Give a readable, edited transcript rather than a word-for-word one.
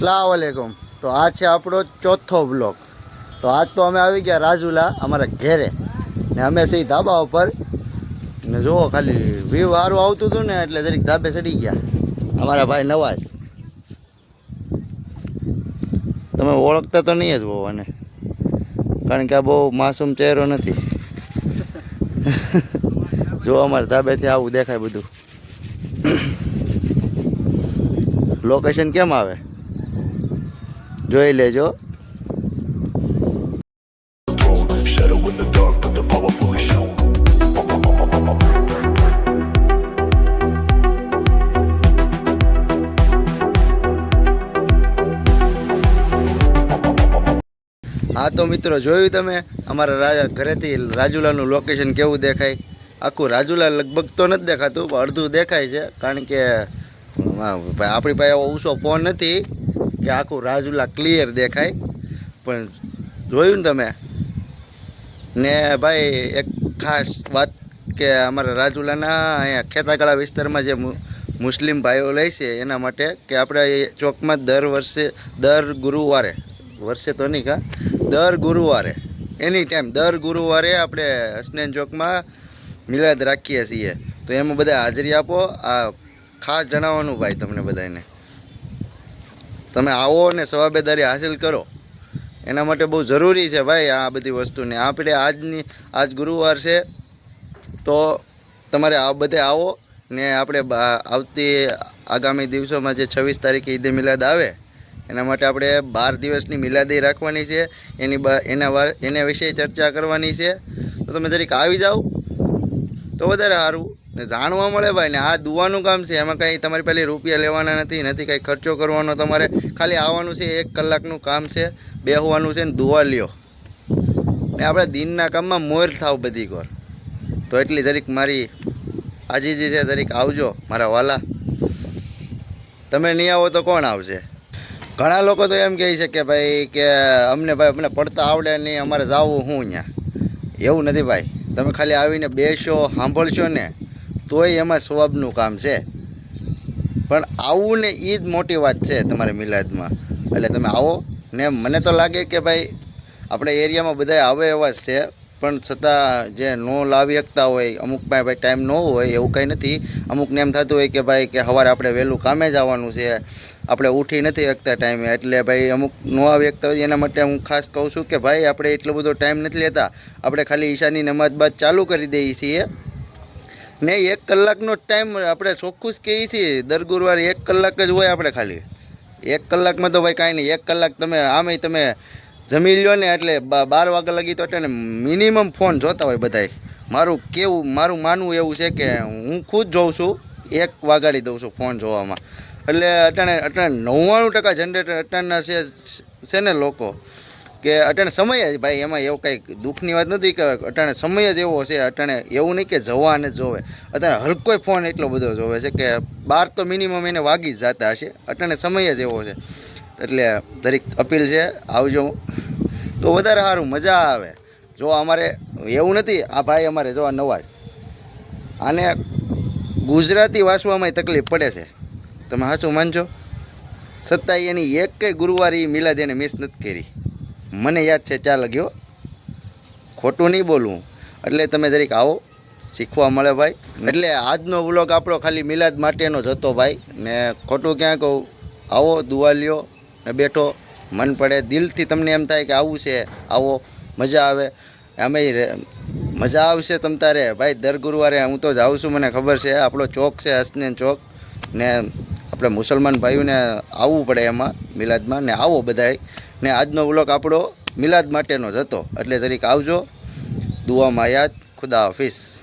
अस्सलाम वालेकुम। तो आज है આપણો ચોથો બ્લોગ। તો આજ તો અમે આવી ગયા રાજુલા અમારા ઘેરે ને અમે સહી ધાબા ઉપર ને જો ખાલી વ્યૂ સારું આવતું હતું ને એટલે જરીક ધાબે ચડી ગયા અમારા ભાઈ નવાઝ। તમે ઓળખતા તો નહીં જ બહુ અને કારણ કે આ બહુ માસૂમ ચહેરો નથી। જો અમારા ધાબેથી આવું દેખાય બધું। લોકેશન કેમ આવે જોઈ લેજો। हाँ तो मित्रों જોયું તમે અમારા ઘરેથી રાજુલાનું લોકેશન કેવું દેખાય। આખું રાજુલા લગભગ તો નથી દેખાતું પણ અડધું દેખાય છે કારણ કે આપણી પાસે એવો ઊંચો ફોન નથી કે આખું રાજુલા ક્લિયર દેખાય। પણ જોયું ને તમે ને ભાઈ એક ખાસ વાત કે અમારા રાજુલાના અહીંયા ખેતાગાળા વિસ્તારમાં જે મુસ્લિમ ભાઈઓ લે છે એના માટે કે આપણે ચોકમાં દર ગુરુવારે વર્ષે તો નહીં કા દર ગુરુવારે એની ટાઈમ દર ગુરુવારે આપણે હસનૈન ચોકમાં મિલાદ રાખીએ છીએ। તો એમાં બધા હાજરી આપો। આ ખાસ જણાવવાનું ભાઈ તમને બધાને તમે આવો અને સવાબેદારી હાસિલ કરો એના માટે બહુ જરૂરી છે ભાઈ આ બધી વસ્તુને। આપણે આજ ગુરુવાર છે તો તમારે આ બધે આવો ને આપણે આવતી આગામી દિવસોમાં જે 26 તારીખે ઈદે મિલાદ આવે એના માટે આપણે 12 દિવસની મિલાદી રાખવાની છે। એના વિશે ચર્ચા કરવાની છે। તો તમે જરીક આવી જાઓ તો વધારે સારું ને જાણવા મળે ભાઈ। ને આ દુવાનું કામ છે એમાં કંઈ તમારી પહેલી રૂપિયા લેવાના નથી કંઈ ખર્ચો કરવાનો। તમારે ખાલી આવવાનું છે 1 કલાકનું કામ છે બેહવાનું છે ને દુઆ લ્યો ને આપણે દિનના કામમાં મોર થાવ બધી કોર। તો એટલી જરીક મારી આજીજી છે જરીક આવજો મારા વાલા। તમે નહીં આવો તો કોણ આવશે। ઘણા લોકો તો એમ કહે છે કે ભાઈ કે અમને પડતા આવડે નહીં અમારે જવું હું અહીંયા। એવું નથી ભાઈ તમે ખાલી આવીને બેસો સાંભળશો ને તોય એમાં સવાબનું કામ છે। પણ આવું ને એ જ મોટી વાત છે તમારે મિલાદમાં। એટલે તમે આવો ને મને તો લાગે કે ભાઈ આપણે એરિયામાં બધા આવે એવા જ છે પણ છતાં જે ન લાવી શકતા હોય અમુક પાસે ભાઈ ટાઈમ ન હોય એવું કંઈ નથી। અમુકને એમ થતું હોય કે ભાઈ કે સવારે આપણે વહેલું કામે જવાનું છે આપણે ઉઠી નથી શકતા ટાઈમે એટલે ભાઈ અમુક ન આવી શકતા હોય એના માટે હું ખાસ કહું છું કે ભાઈ આપણે એટલો બધો ટાઈમ નથી લેતા। આપણે ખાલી ઈશાની નમાઝ બાદ ચાલુ કરી દઈએ છીએ ને 1 કલાકનો ટાઈમ આપણે ચોખ્ખું જ કહીએ છીએ દર ગુરુવારે 1 કલાક જ હોય આપણે ખાલી 1 કલાકમાં તો ભાઈ કાંઈ નહીં। 1 કલાક તમે આમે તમે જમી લ્યો ને એટલે 12 વાગ્યા લગી તો એટલે મિનિમમ ફોન જોતા હોય બધાય। મારું માનવું એવું છે કે હું ખુદ જોઉં છું 1 વાગાડી દઉં છું ફોન જોવામાં। એટલે અટાણે 99% જનરેટર અટાણના છે ને લોકો કે અટાણે સમય જ ભાઈ એમાં એવું કંઈક દુઃખની વાત નથી કે અટાણે સમય જ એવો છે। અટાણે એવું નહીં કે જવાને જ જોવે અત્યારે હર કોઈ ફોન એટલો બધો જોવે છે કે 12 તો મિનિમમ એને વાગી જ જતા હશે। અટાણે સમય જ એવો છે એટલે દરેક અપીલ છે આવજો તો વધારે સારું મજા આવે। જો અમારે એવું નથી આ ભાઈ અમારે જો આ નવાઝ આને ગુજરાતી વાંચવામાં તકલીફ પડે છે તમે સાચું માનજો છતાંય એની એક કંઈ ગુરુવારે મિલાદ એને મિસ નથી કરી। મને યાદ છે 4 લગ્યો ખોટું નહીં બોલવું। એટલે તમે જરીક આવો શીખવા મળે ભાઈ। એટલે આજનો વ્લોગ આપણો ખાલી મિલાદ માટેનો જ હતો ભાઈ ને ખોટું ક્યાં કહું। આવો દુઆ લ્યો ને બેઠો મન પડે દિલથી તમને એમ થાય કે આવું છે આવો મજા આવે। અમે મજા આવશે તમ તારે ભાઈ દર ગુરુવારે હું તો જાઉં છું મને ખબર છે। આપણો ચોક છે હસનૈન ચોક ને આપણે મુસલમાન ભાઈઓને આવવું પડે એમાં મિલાદમાં ને આવો બધાય ને આજનો વ્લોગ આપણો મિલાદ માટેનો જ હતો એટલે જરીક આવજો। દુઆમાં યાદ। ખુદા હાફિઝ।